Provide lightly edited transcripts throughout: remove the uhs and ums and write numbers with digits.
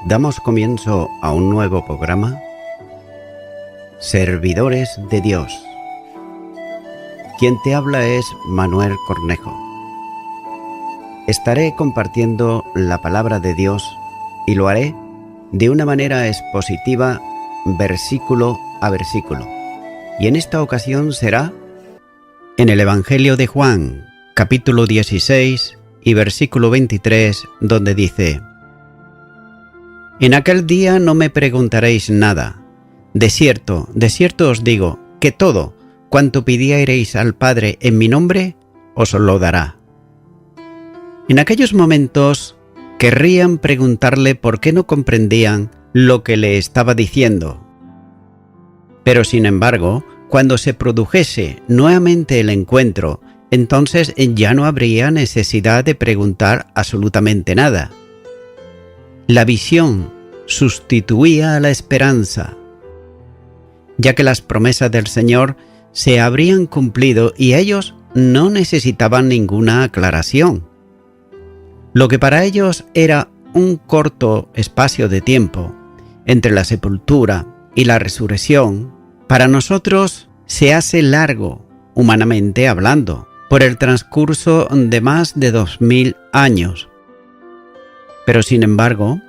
Damos comienzo a un nuevo programa, Servidores de Dios. Quien te habla es Manuel Cornejo. Estaré compartiendo la palabra de Dios y lo haré de una manera expositiva, versículo a versículo. Y en esta ocasión será en el Evangelio de Juan, capítulo 16 y versículo 23, donde dice: En aquel día no me preguntaréis nada. De cierto os digo, que todo cuanto pidiereis al Padre en mi nombre, os lo dará. En aquellos momentos querrían preguntarle por qué no comprendían lo que le estaba diciendo. Pero sin embargo, cuando se produjese nuevamente el encuentro, entonces ya no habría necesidad de preguntar absolutamente nada. La visión sustituía a la esperanza, ya que las promesas del Señor se habrían cumplido y ellos no necesitaban ninguna aclaración. Lo que para ellos era un corto espacio de tiempo entre la sepultura y la resurrección, para nosotros se hace largo, humanamente hablando, por el transcurso de más de 2000 años. Pero sin embargo,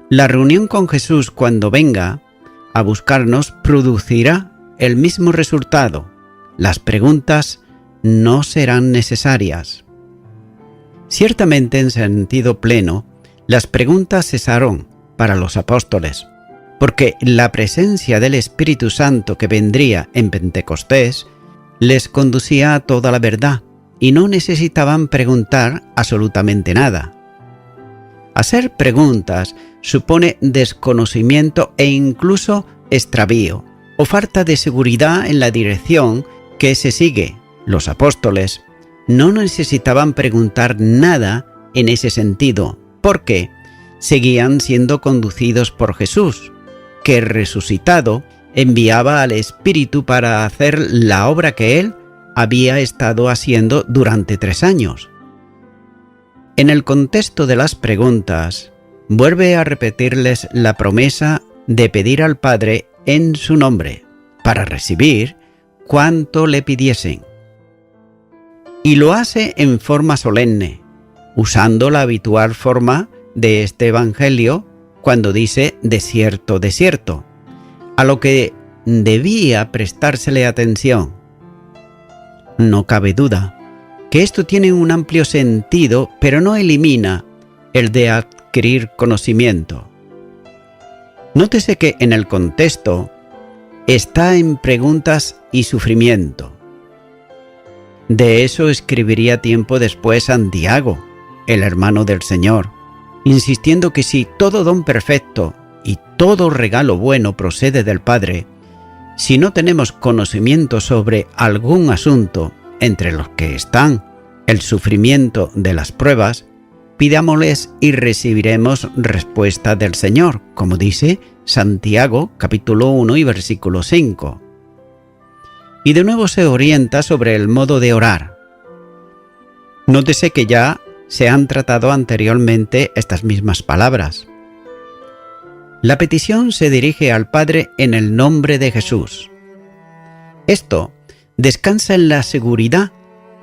la reunión con Jesús cuando venga a buscarnos producirá el mismo resultado. Las preguntas no serán necesarias. Ciertamente, en sentido pleno, las preguntas cesaron para los apóstoles, porque la presencia del Espíritu Santo que vendría en Pentecostés les conducía a toda la verdad y no necesitaban preguntar absolutamente nada. Hacer preguntas supone desconocimiento e incluso extravío o falta de seguridad en la dirección que se sigue. Los apóstoles no necesitaban preguntar nada en ese sentido, porque seguían siendo conducidos por Jesús, que resucitado enviaba al Espíritu para hacer la obra que él había estado haciendo durante 3 años. En el contexto de las preguntas, vuelve a repetirles la promesa de pedir al Padre en su nombre, para recibir cuanto le pidiesen. Y lo hace en forma solemne, usando la habitual forma de este Evangelio cuando dice de cierto, a lo que debía prestársele atención. No cabe duda que esto tiene un amplio sentido, pero no elimina el de adquirir conocimiento. Nótese que en el contexto está en preguntas y sufrimiento. De eso escribiría tiempo después Santiago, el hermano del Señor, insistiendo que si todo don perfecto y todo regalo bueno procede del Padre, si no tenemos conocimiento sobre algún asunto, entre los que están el sufrimiento de las pruebas, pidámosles y recibiremos respuesta del Señor, como dice Santiago capítulo 1 y versículo 5. Y de nuevo se orienta sobre el modo de orar. Nótese que ya se han tratado anteriormente estas mismas palabras. La petición se dirige al Padre en el nombre de Jesús. Esto descansa en la seguridad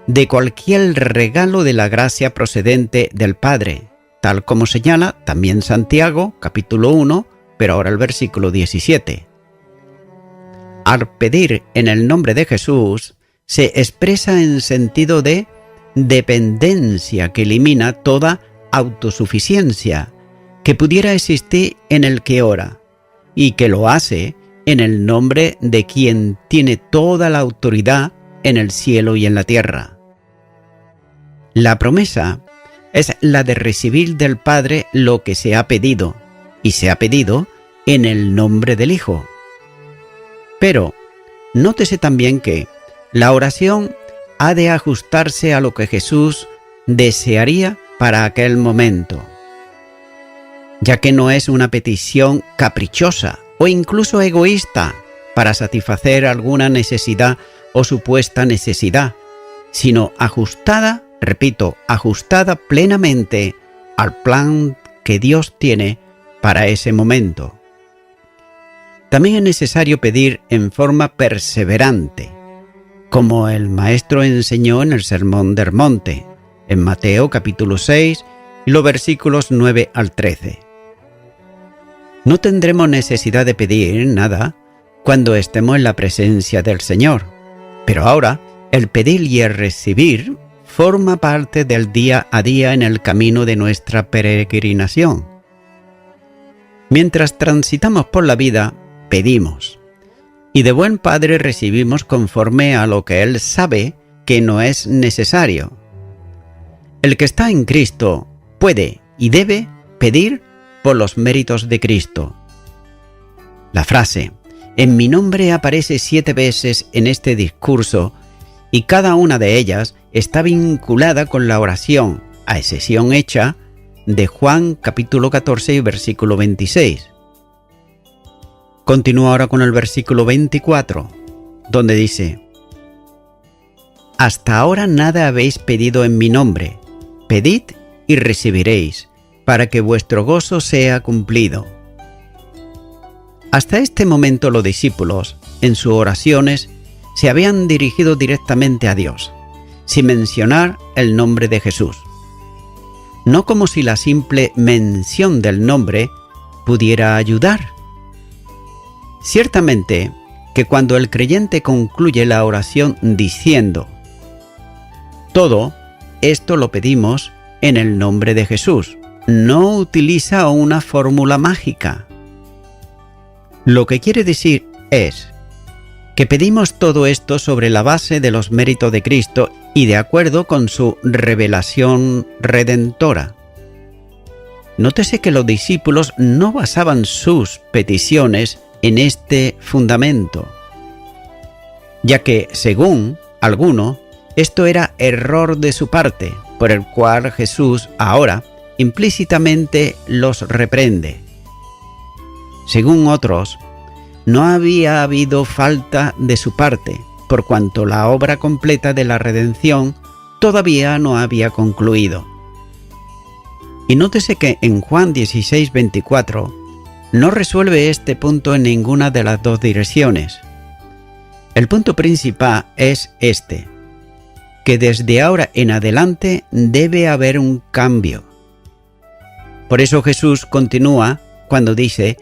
de cualquier regalo de la gracia procedente del Padre, tal como señala también Santiago, capítulo 1, pero ahora el versículo 17. Al pedir en el nombre de Jesús, se expresa en sentido de dependencia que elimina toda autosuficiencia que pudiera existir en el que ora, y que lo hace en el nombre de quien tiene toda la autoridad en el cielo y en la tierra. La promesa es la de recibir del Padre lo que se ha pedido, y se ha pedido en el nombre del Hijo. Pero nótese también que la oración ha de ajustarse a lo que Jesús desearía para aquel momento, ya que no es una petición caprichosa o incluso egoísta para satisfacer alguna necesidad o supuesta necesidad, sino ajustada, repito, ajustada plenamente al plan que Dios tiene para ese momento. También es necesario pedir en forma perseverante, como el Maestro enseñó en el Sermón del Monte, en Mateo capítulo 6 y los versículos 9 al 13. No tendremos necesidad de pedir nada cuando estemos en la presencia del Señor, pero ahora el pedir y el recibir forma parte del día a día en el camino de nuestra peregrinación. Mientras transitamos por la vida, pedimos, y de buen Padre recibimos conforme a lo que Él sabe que no es necesario. El que está en Cristo puede y debe pedir por los méritos de Cristo. La frase "en mi nombre" aparece 7 veces en este discurso y cada una de ellas está vinculada con la oración, a excepción hecha de Juan capítulo 14 y versículo 26. Continúa ahora con el versículo 24, donde dice: hasta ahora nada habéis pedido en mi nombre, pedid y recibiréis, para que vuestro gozo sea cumplido. Hasta este momento los discípulos, en sus oraciones, se habían dirigido directamente a Dios, sin mencionar el nombre de Jesús. No como si la simple mención del nombre pudiera ayudar. Ciertamente que cuando el creyente concluye la oración diciendo "todo esto lo pedimos en el nombre de Jesús", no utiliza una fórmula mágica. Lo que quiere decir es que pedimos todo esto sobre la base de los méritos de Cristo y de acuerdo con su revelación redentora. Nótese que los discípulos no basaban sus peticiones en este fundamento, ya que, según alguno, esto era error de su parte, por el cual Jesús ahora implícitamente los reprende. Según otros, no había habido falta de su parte, por cuanto la obra completa de la redención todavía no había concluido. Y nótese que en Juan 16:24 no resuelve este punto en ninguna de las dos direcciones. El punto principal es este, que desde ahora en adelante debe haber un cambio. Por eso Jesús continúa cuando dice: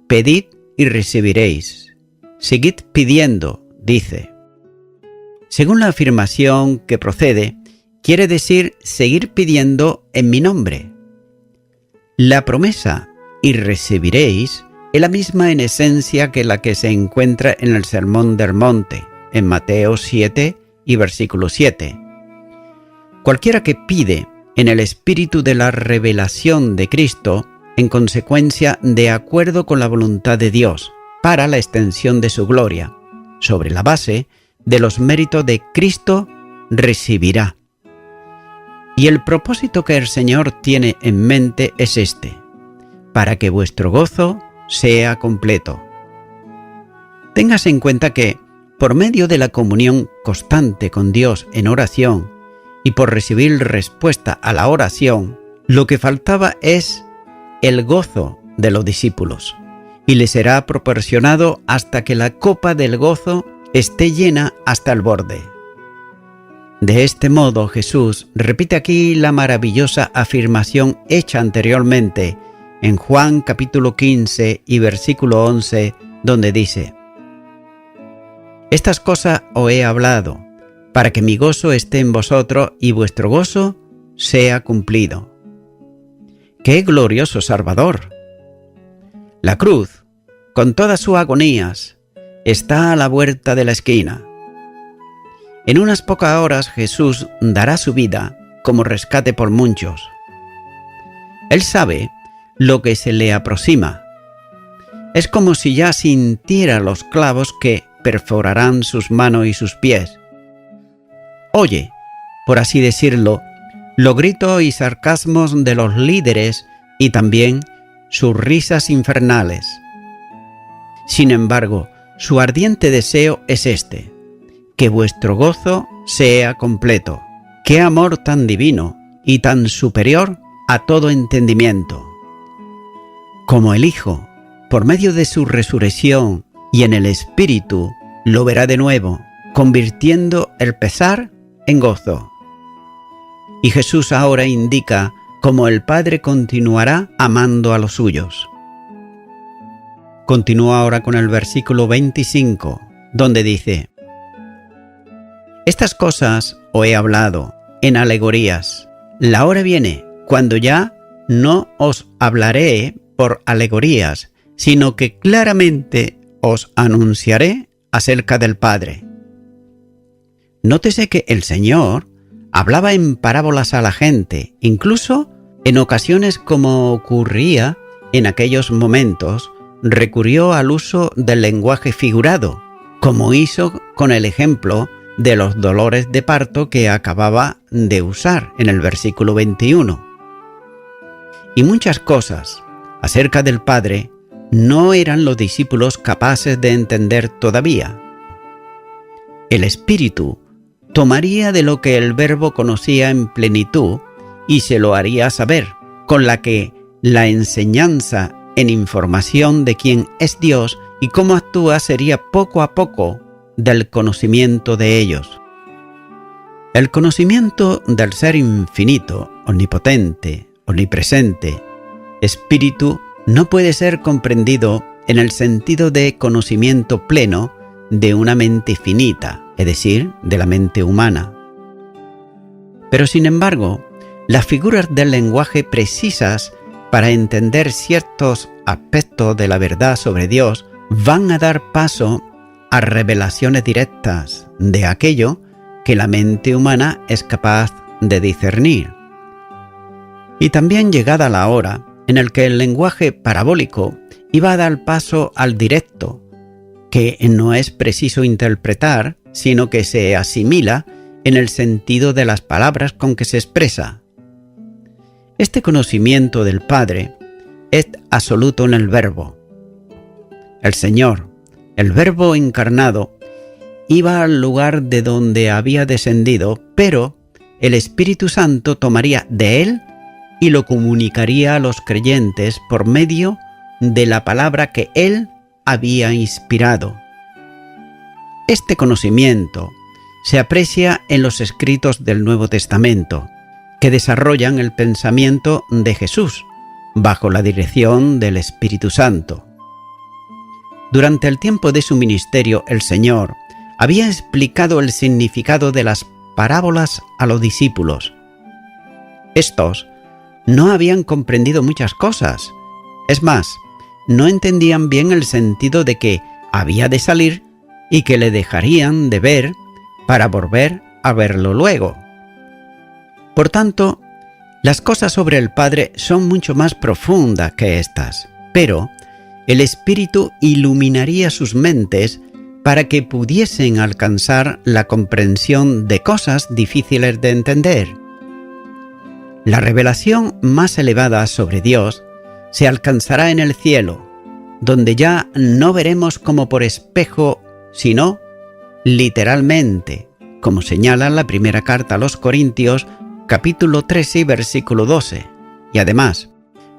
pedid y recibiréis. Seguid pidiendo, dice. Según la afirmación que procede, quiere decir seguir pidiendo en mi nombre. La promesa "y recibiréis" es la misma en esencia que la que se encuentra en el Sermón del Monte, en Mateo 7 y versículo 7. Cualquiera que pide en el espíritu de la revelación de Cristo, en consecuencia de acuerdo con la voluntad de Dios, para la extensión de su gloria, sobre la base de los méritos de Cristo, recibirá. Y el propósito que el Señor tiene en mente es este: para que vuestro gozo sea completo. Téngase en cuenta que, por medio de la comunión constante con Dios en oración y por recibir respuesta a la oración, lo que faltaba es el gozo de los discípulos, y les será proporcionado hasta que la copa del gozo esté llena hasta el borde. De este modo, Jesús repite aquí la maravillosa afirmación hecha anteriormente en Juan capítulo 15 y versículo 11, donde dice: estas cosas os he hablado, para que mi gozo esté en vosotros y vuestro gozo sea cumplido. ¡Qué glorioso Salvador! La cruz, con todas sus agonías, está a la vuelta de la esquina. En unas pocas horas Jesús dará su vida como rescate por muchos. Él sabe lo que se le aproxima. Es como si ya sintiera los clavos que perforarán sus manos y sus pies. Oye, por así decirlo, los gritos y sarcasmos de los líderes y también sus risas infernales. Sin embargo, su ardiente deseo es este: que vuestro gozo sea completo. ¡Qué amor tan divino y tan superior a todo entendimiento! Como el Hijo, por medio de su resurrección y en el Espíritu, lo verá de nuevo, convirtiendo el pesar en gozo. Y Jesús ahora indica cómo el Padre continuará amando a los suyos. Continúa ahora con el versículo 25, donde dice: Estas cosas os he hablado en alegorías. La hora viene cuando ya no os hablaré por alegorías, sino que claramente os anunciaré acerca del Padre. Nótese que el Señor hablaba en parábolas a la gente, incluso en ocasiones, como ocurría en aquellos momentos, recurrió al uso del lenguaje figurado, como hizo con el ejemplo de los dolores de parto que acababa de usar en el versículo 21. Y muchas cosas acerca del Padre no eran los discípulos capaces de entender todavía. El Espíritu tomaría de lo que el Verbo conocía en plenitud y se lo haría saber, con la que la enseñanza en información de quién es Dios y cómo actúa sería poco a poco del conocimiento de ellos. El conocimiento del Ser infinito, omnipotente, omnipresente, Espíritu, no puede ser comprendido en el sentido de conocimiento pleno de una mente finita, es decir, de la mente humana. Pero sin embargo, las figuras del lenguaje precisas para entender ciertos aspectos de la verdad sobre Dios van a dar paso a revelaciones directas de aquello que la mente humana es capaz de discernir. Y también llegada la hora en el que el lenguaje parabólico iba a dar paso al directo, que no es preciso interpretar, sino que se asimila en el sentido de las palabras con que se expresa. Este conocimiento del Padre es absoluto en el Verbo. El Señor, el Verbo encarnado, iba al lugar de donde había descendido, pero el Espíritu Santo tomaría de él y lo comunicaría a los creyentes por medio de la palabra que él había inspirado. Este conocimiento se aprecia en los escritos del Nuevo Testamento, que desarrollan el pensamiento de Jesús bajo la dirección del Espíritu Santo. Durante el tiempo de su ministerio, el Señor había explicado el significado de las parábolas a los discípulos. Estos no habían comprendido muchas cosas. Es más, no entendían bien el sentido de que había de salir y que le dejarían de ver para volver a verlo luego. Por tanto, las cosas sobre el Padre son mucho más profundas que estas, pero el Espíritu iluminaría sus mentes para que pudiesen alcanzar la comprensión de cosas difíciles de entender. La revelación más elevada sobre Dios se alcanzará en el cielo, donde ya no veremos como por espejo, sino literalmente, como señala la primera carta a los Corintios, capítulo 13 y versículo 12. Y además,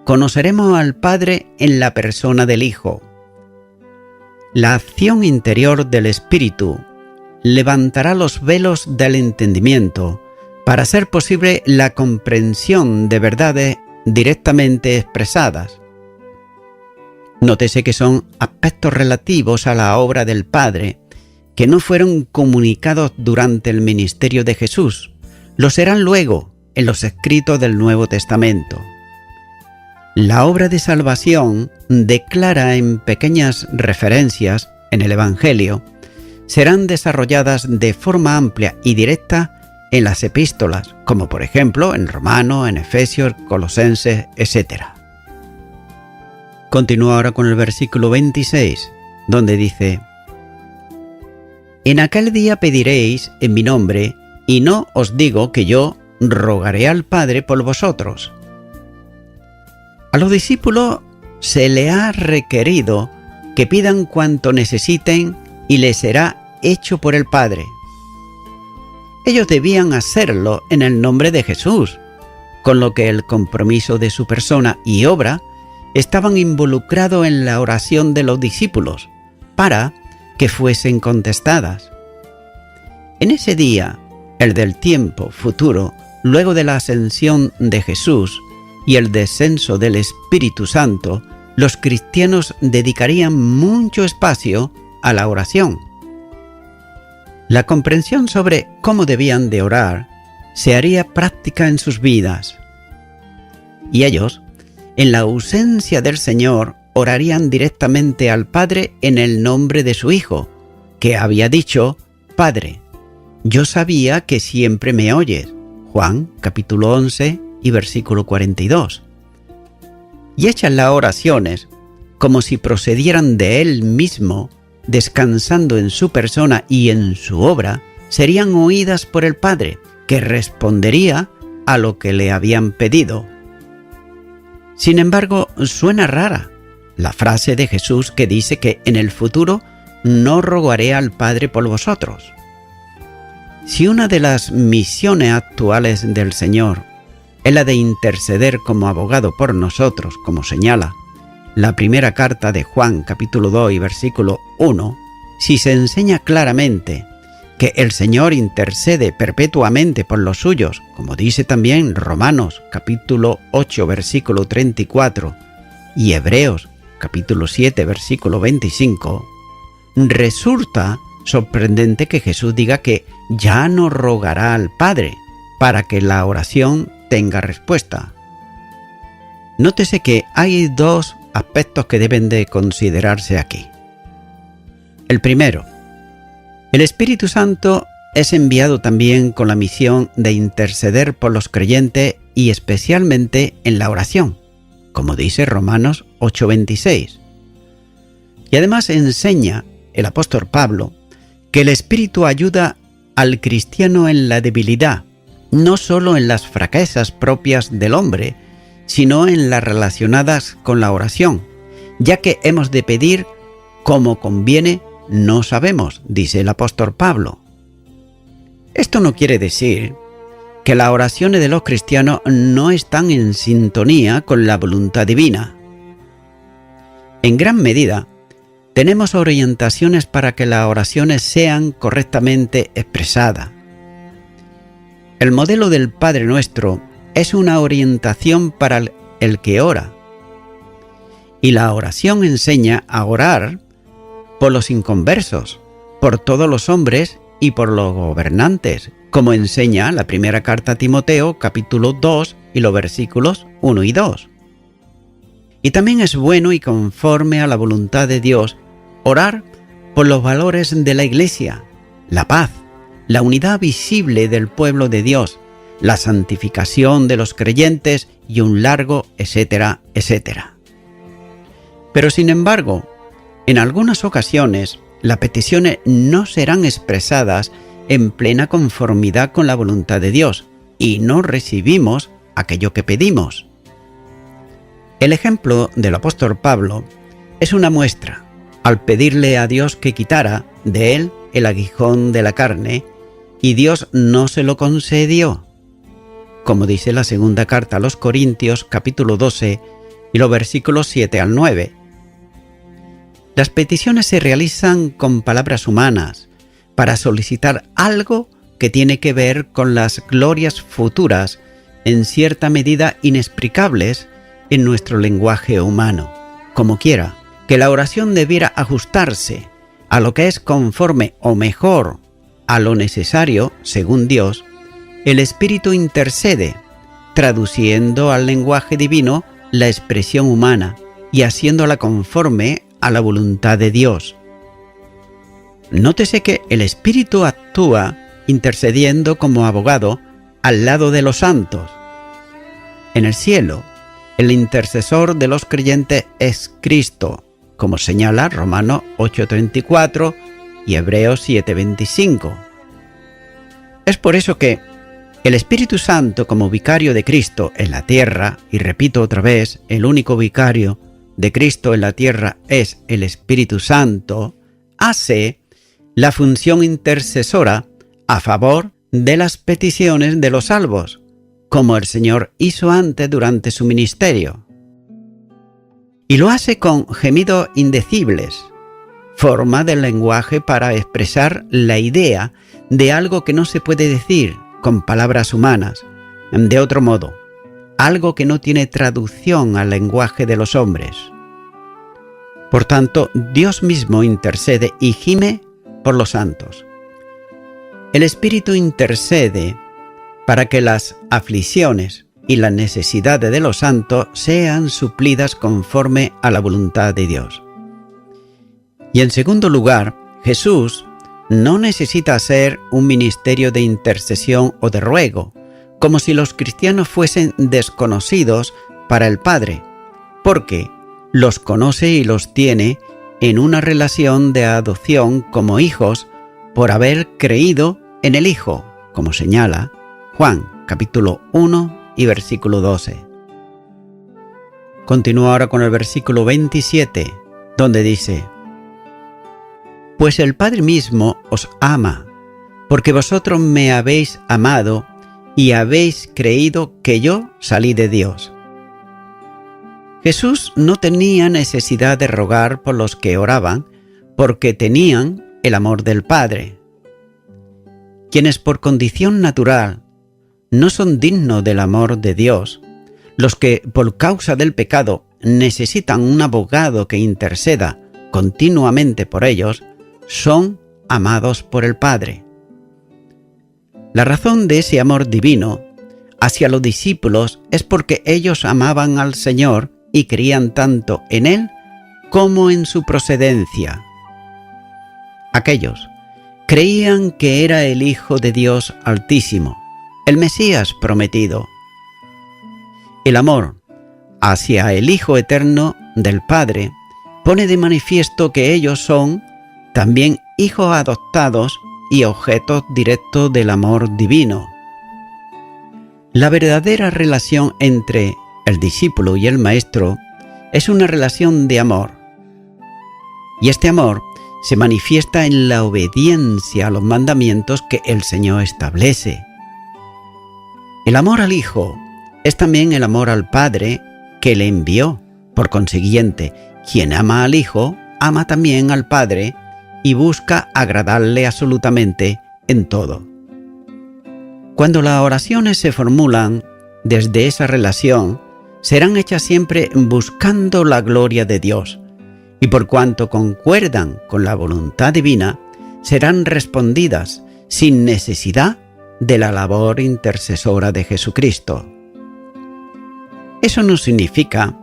conoceremos al Padre en la persona del Hijo. La acción interior del Espíritu levantará los velos del entendimiento para hacer posible la comprensión de verdades directamente expresadas. Nótese que son aspectos relativos a la obra del Padre que no fueron comunicados durante el ministerio de Jesús, lo serán luego en los escritos del Nuevo Testamento. La obra de salvación, declara en pequeñas referencias en el Evangelio, serán desarrolladas de forma amplia y directa en las epístolas, como por ejemplo en Romanos, en Efesios, Colosenses, etc. Continúa ahora con el versículo 26, donde dice: En aquel día pediréis en mi nombre, y no os digo que yo rogaré al Padre por vosotros. A los discípulos se le ha requerido que pidan cuanto necesiten y les será hecho por el Padre. Ellos debían hacerlo en el nombre de Jesús, con lo que el compromiso de su persona y obra estaban involucrados en la oración de los discípulos, para que fuesen contestadas. En ese día, el del tiempo futuro, luego de la ascensión de Jesús y el descenso del Espíritu Santo, los cristianos dedicarían mucho espacio a la oración. La comprensión sobre cómo debían de orar se haría práctica en sus vidas. Y ellos, en la ausencia del Señor, orarían directamente al Padre en el nombre de su Hijo, que había dicho: Padre, yo sabía que siempre me oyes. Juan capítulo 11 y versículo 42. Y hechas las oraciones como si procedieran de Él mismo, descansando en su persona y en su obra, serían oídas por el Padre, que respondería a lo que le habían pedido. Sin embargo, suena rara la frase de Jesús que dice que en el futuro no rogaré al Padre por vosotros. Si una de las misiones actuales del Señor es la de interceder como abogado por nosotros, como señala la primera carta de Juan capítulo 2 y versículo 1, si se enseña claramente que el Señor intercede perpetuamente por los suyos, como dice también Romanos capítulo 8 versículo 34 y Hebreos capítulo 7 versículo 25, resulta sorprendente que Jesús diga que ya no rogará al Padre para que la oración tenga respuesta. Nótese que hay dos aspectos que deben de considerarse aquí. El primero, el Espíritu Santo es enviado también con la misión de interceder por los creyentes y especialmente en la oración, como dice Romanos 8:26. Y además enseña el apóstol Pablo que el Espíritu ayuda al cristiano en la debilidad, no solo en las fraquezas propias del hombre, sino en las relacionadas con la oración, ya que hemos de pedir como conviene, no sabemos, dice el apóstol Pablo. Esto no quiere decir que las oraciones de los cristianos no están en sintonía con la voluntad divina. En gran medida, tenemos orientaciones para que las oraciones sean correctamente expresadas. El modelo del Padre Nuestro es una orientación para el que ora. Y la oración enseña a orar por los inconversos, por todos los hombres y por los gobernantes, como enseña la primera carta a Timoteo, capítulo 2 y los versículos 1 y 2. Y también es bueno y conforme a la voluntad de Dios orar por los valores de la Iglesia, la paz, la unidad visible del pueblo de Dios, la santificación de los creyentes y un largo etcétera, etcétera. Pero sin embargo, en algunas ocasiones las peticiones no serán expresadas en plena conformidad con la voluntad de Dios y no recibimos aquello que pedimos. El ejemplo del apóstol Pablo es una muestra al pedirle a Dios que quitara de él el aguijón de la carne y Dios no se lo concedió, como dice la segunda carta a los Corintios capítulo 12 y los versículos 7 al 9. Las peticiones se realizan con palabras humanas para solicitar algo que tiene que ver con las glorias futuras, en cierta medida inexplicables en nuestro lenguaje humano. Como quiera, que la oración debiera ajustarse a lo que es conforme o mejor a lo necesario según Dios, el Espíritu intercede, traduciendo al lenguaje divino la expresión humana y haciéndola conforme a la voluntad de Dios. Nótese que el Espíritu actúa intercediendo como abogado al lado de los santos. En el cielo, el intercesor de los creyentes es Cristo, como señala Romanos 8:34 y Hebreos 7:25. Es por eso que El Espíritu Santo, como vicario de Cristo en la tierra, y repito otra vez, el único vicario de Cristo en la tierra es el Espíritu Santo, hace la función intercesora a favor de las peticiones de los salvos, como el Señor hizo antes durante su ministerio. Y lo hace con gemidos indecibles, forma del lenguaje para expresar la idea de algo que no se puede decir con palabras humanas, de otro modo, algo que no tiene traducción al lenguaje de los hombres. Por tanto, Dios mismo intercede y gime por los santos. El Espíritu intercede para que las aflicciones y las necesidades de los santos sean suplidas conforme a la voluntad de Dios. Y en segundo lugar, Jesús no necesita hacer un ministerio de intercesión o de ruego, como si los cristianos fuesen desconocidos para el Padre, porque los conoce y los tiene en una relación de adopción como hijos por haber creído en el Hijo, como señala Juan, capítulo 1 y versículo 12. Continúa ahora con el versículo 27, donde dice: Pues el Padre mismo os ama, porque vosotros me habéis amado y habéis creído que yo salí de Dios. Jesús no tenía necesidad de rogar por los que oraban, porque tenían el amor del Padre. Quienes por condición natural no son dignos del amor de Dios, los que por causa del pecado necesitan un abogado que interceda continuamente por ellos, son amados por el Padre. La razón de ese amor divino hacia los discípulos es porque ellos amaban al Señor y creían tanto en Él como en su procedencia. Aquellos creían que era el Hijo de Dios Altísimo, el Mesías prometido. El amor hacia el Hijo eterno del Padre pone de manifiesto que ellos son también hijos adoptados y objetos directos del amor divino. La verdadera relación entre el discípulo y el maestro es una relación de amor. Y este amor se manifiesta en la obediencia a los mandamientos que el Señor establece. El amor al Hijo es también el amor al Padre que le envió. Por consiguiente, quien ama al Hijo, ama también al Padre y busca agradarle absolutamente en todo. Cuando las oraciones se formulan desde esa relación, serán hechas siempre buscando la gloria de Dios, y por cuanto concuerdan con la voluntad divina, serán respondidas sin necesidad de la labor intercesora de Jesucristo. Eso no significa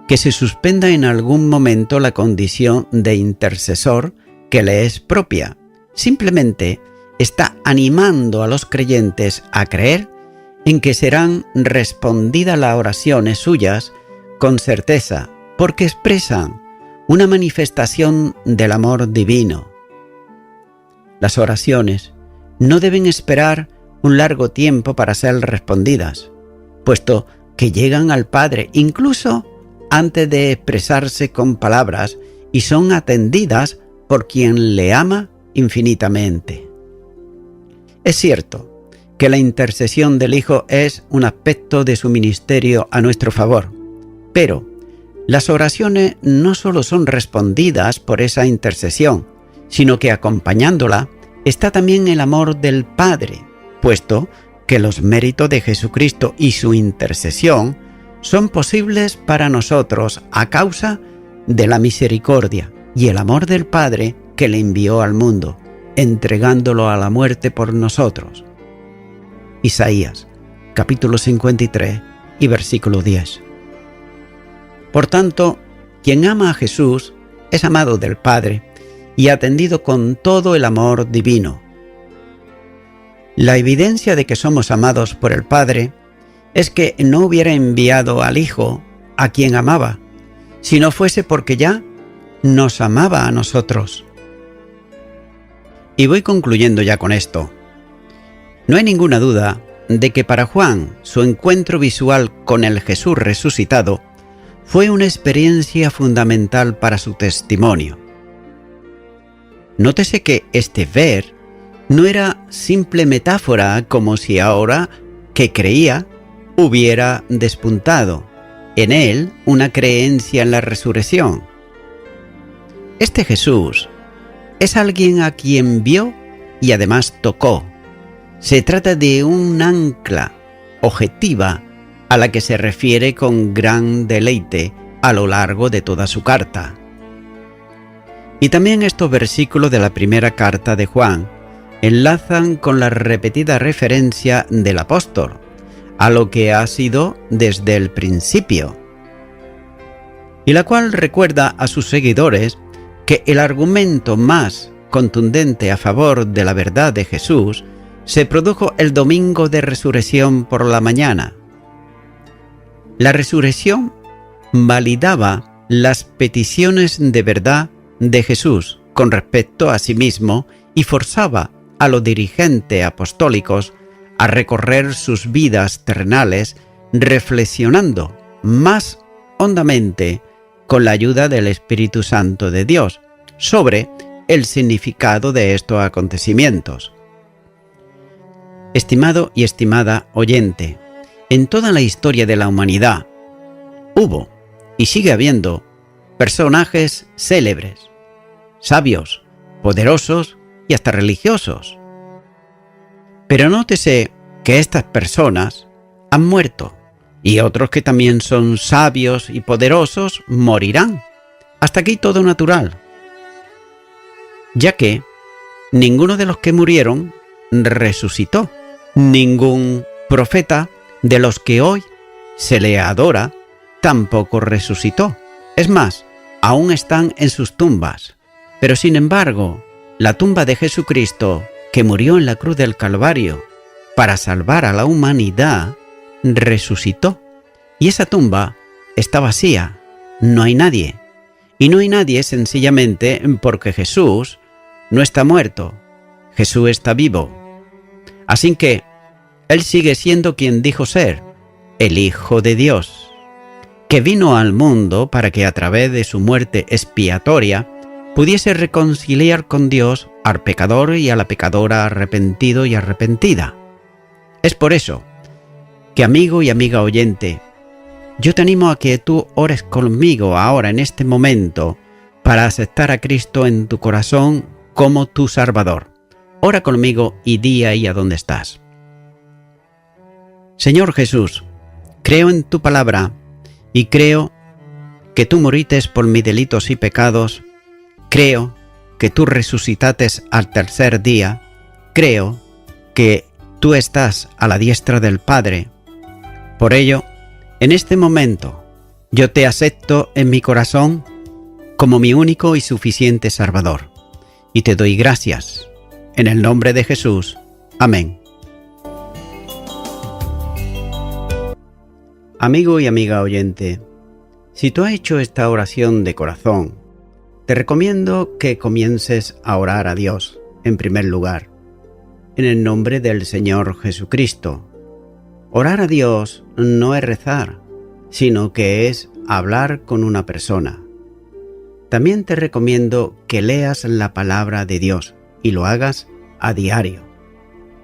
que se suspenda en algún momento la condición de intercesor que le es propia. Simplemente está animando a los creyentes a creer en que serán respondidas las oraciones suyas con certeza, porque expresan una manifestación del amor divino. Las oraciones no deben esperar un largo tiempo para ser respondidas, puesto que llegan al Padre incluso antes de expresarse con palabras y son atendidas por quien le ama infinitamente. Es cierto que la intercesión del Hijo es un aspecto de su ministerio a nuestro favor, pero las oraciones no solo son respondidas por esa intercesión, sino que acompañándola está también el amor del Padre, puesto que los méritos de Jesucristo y su intercesión son posibles para nosotros a causa de la misericordia y el amor del Padre que le envió al mundo, entregándolo a la muerte por nosotros. Isaías, capítulo 53 y versículo 10. Por tanto, quien ama a Jesús es amado del Padre y atendido con todo el amor divino. La evidencia de que somos amados por el Padre es que no hubiera enviado al Hijo a quien amaba, si no fuese porque ya nos amaba a nosotros. Y voy concluyendo ya con esto. No hay ninguna duda de que para Juan su encuentro visual con el Jesús resucitado fue una experiencia fundamental para su testimonio. Nótese que este ver no era simple metáfora, como si ahora que creía hubiera despuntado en él una creencia en la resurrección. Este Jesús es alguien a quien vio y además tocó. Se trata de un ancla objetiva a la que se refiere con gran deleite a lo largo de toda su carta. Y también estos versículos de la primera carta de Juan enlazan con la repetida referencia del apóstol a lo que ha sido desde el principio, y la cual recuerda a sus seguidores que el argumento más contundente a favor de la verdad de Jesús se produjo el domingo de resurrección por la mañana. La resurrección validaba las peticiones de verdad de Jesús con respecto a sí mismo y forzaba a los dirigentes apostólicos a recorrer sus vidas terrenales reflexionando más hondamente con la ayuda del Espíritu Santo de Dios sobre el significado de estos acontecimientos. Estimado y estimada oyente, en toda la historia de la humanidad hubo y sigue habiendo personajes célebres, sabios, poderosos y hasta religiosos. Pero nótese que estas personas han muerto y otros que también son sabios y poderosos morirán. Hasta aquí todo natural, ya que ninguno de los que murieron resucitó. Ningún profeta de los que hoy se le adora tampoco resucitó. Es más, aún están en sus tumbas. Pero sin embargo, la tumba de Jesucristo, que murió en la cruz del Calvario para salvar a la humanidad, resucitó. Y esa tumba está vacía, no hay nadie. Y no hay nadie sencillamente porque Jesús no está muerto, Jesús está vivo. Así que Él sigue siendo quien dijo ser, el Hijo de Dios, que vino al mundo para que a través de su muerte expiatoria pudiese reconciliar con Dios al pecador y a la pecadora arrepentido y arrepentida. Es por eso que, amigo y amiga oyente, yo te animo a que tú ores conmigo ahora en este momento para aceptar a Cristo en tu corazón como tu Salvador. Ora conmigo y di ahí a dónde estás. Señor Jesús, creo en tu palabra y creo que tú morites por mis delitos y pecados. Creo que tú resucitates al tercer día. Creo que tú estás a la diestra del Padre. Por ello, en este momento, yo te acepto en mi corazón como mi único y suficiente Salvador. Y te doy gracias. En el nombre de Jesús. Amén. Amigo y amiga oyente, si tú has hecho esta oración de corazón, te recomiendo que comiences a orar a Dios, en primer lugar, en el nombre del Señor Jesucristo. Orar a Dios no es rezar, sino que es hablar con una persona. También te recomiendo que leas la palabra de Dios y lo hagas a diario.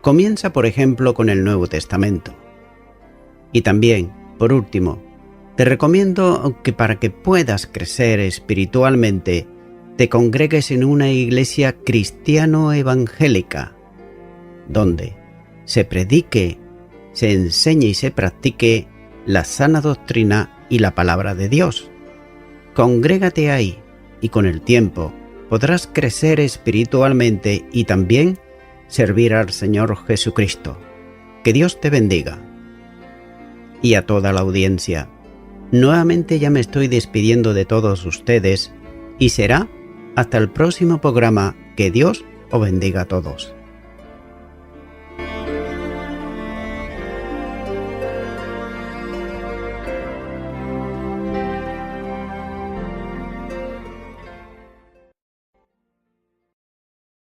Comienza, por ejemplo, con el Nuevo Testamento. Y también, por último, te recomiendo que para que puedas crecer espiritualmente, te congregues en una iglesia cristiano-evangélica, donde se predique, se enseñe y se practique la sana doctrina y la palabra de Dios. Congrégate ahí y con el tiempo podrás crecer espiritualmente y también servir al Señor Jesucristo. Que Dios te bendiga. Y a toda la audiencia, nuevamente ya me estoy despidiendo de todos ustedes y será hasta el próximo programa. Que Dios os bendiga a todos.